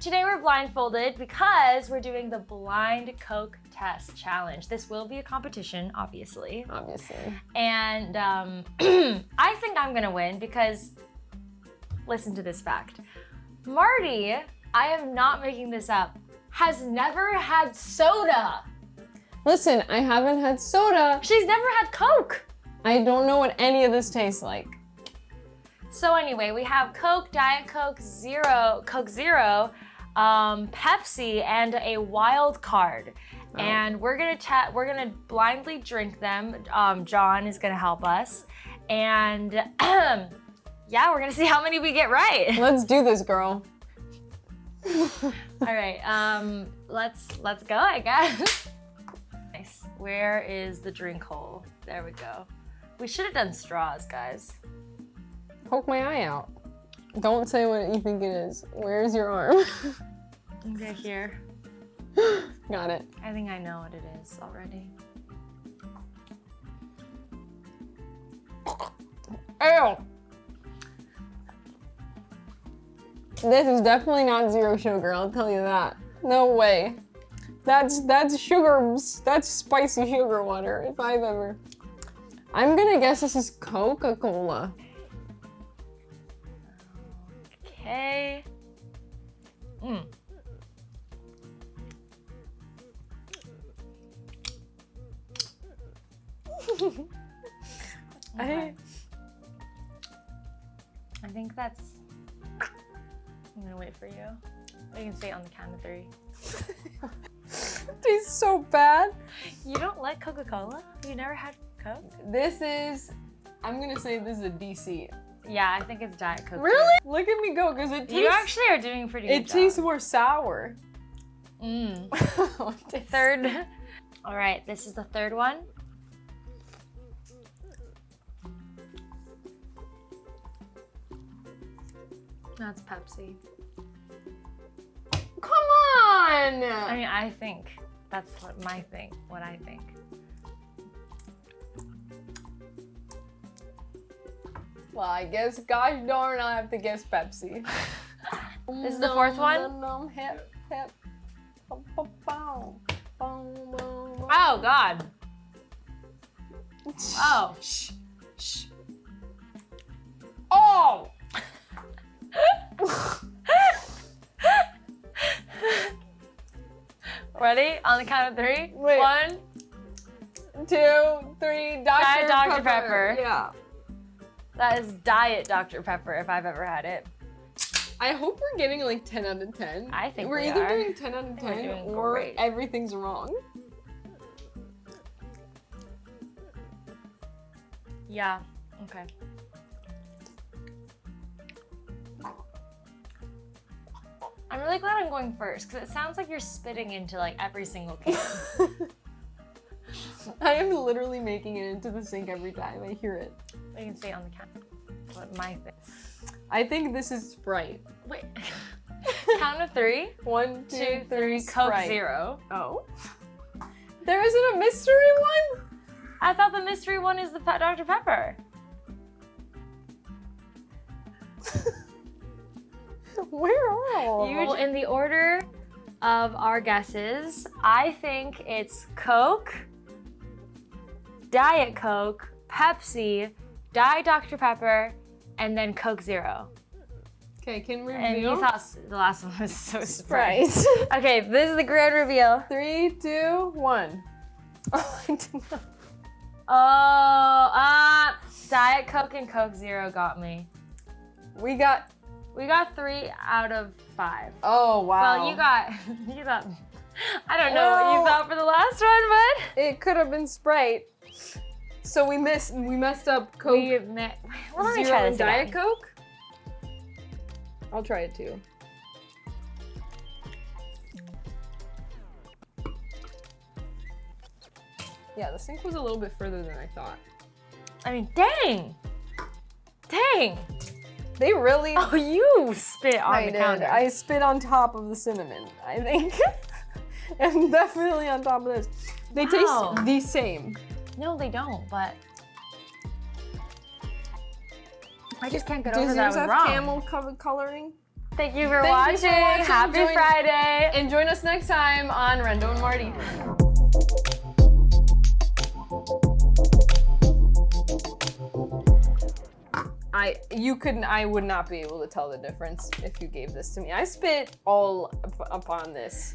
Today we're blindfolded because we're doing the blind Coke test challenge. This will be a competition, obviously. And I think I'm gonna win because, listen to this fact. Marty, I am not making this up, has never had soda. Listen, I haven't had soda. She's never had Coke. I don't know what any of this tastes like. So anyway, we have Coke, Diet Coke Zero, Coke Zero, Pepsi, and a wild card. Oh. And we're gonna blindly drink them. John is gonna help us. And yeah, we're gonna see how many we get right. Let's do this, girl. All right, let's go, I guess. Nice. Where is the drink hole? There we go. We should have done straws, guys. Poke my eye out. Don't say what you think it is. Where's your arm? Okay, here. Got it. I think I know what it is already. Ew. This is definitely not zero sugar, I'll tell you that. No way. That's sugar, that's spicy sugar water, if I've ever. I'm gonna guess this is Coca-Cola. Okay. Okay. I think that's... I'm gonna wait for you. You can say it on the count of 3. Tastes so bad. You don't like Coca-Cola? You never had Coke? This is, I'm gonna say this is a DC. Yeah, I think it's Diet Coke. Really? Look at me go, because it tastes... You actually are doing a pretty good job. It tastes more sour. Third. All right, this is the third one. That's Pepsi. Come on! I mean, I think that's what I think. Well, I guess, gosh darn, I have to guess Pepsi. This is the fourth one? Hip, hip. Oh, God. Oh. Shh, shh. Oh! Ready? On the count of 3? Wait. 1, 2, 3, Diet Dr. Pepper. Pepper. Yeah. That is Diet Dr. Pepper if I've ever had it. I hope we're getting like 10 out of 10. I think we're we either are. doing 10 out of 10 or great. everything's wrong. Yeah, okay. I'm really glad I'm going first because it sounds like you're spitting into like every single can. I am literally making it into the sink every time I hear it. You can say it on the count. What my thing. I think this is Sprite. Wait. Count of 3. 1, 2, 3, Coke Sprite. Zero. Oh. There isn't a mystery one? I thought the mystery one is the Dr. Pepper. Where are all? Well, in the order of our guesses, I think it's Coke, Diet Coke, Pepsi, Diet Dr. Pepper, and then Coke Zero. Okay, can we And reveal? you thought the last one was so Sprite. Okay, this is the grand reveal. 3, 2, 1. Oh, I did not. Oh, Diet Coke and Coke Zero got me. We got 3 out of 5. Oh, wow. Well, you got, I don't know what you thought for the last one, but. It could have been Sprite. So we messed up Coke Let me Zero try and this Diet again. Coke. I'll try it too. Yeah, the sink was a little bit further than I thought. I mean, dang. Dang. They really... Oh, you spit on the counter. I spit on top of the cinnamon, I think. And definitely on top of this. They Wow. taste the same. No, they don't, but I just can't get Does over that yours was have wrong. camel coloring? Thank you for Thank watching. you for watching. Happy Friday. And join us next time on Rendo and Marty. I would not be able to tell the difference if you gave this to me. I spit all upon this.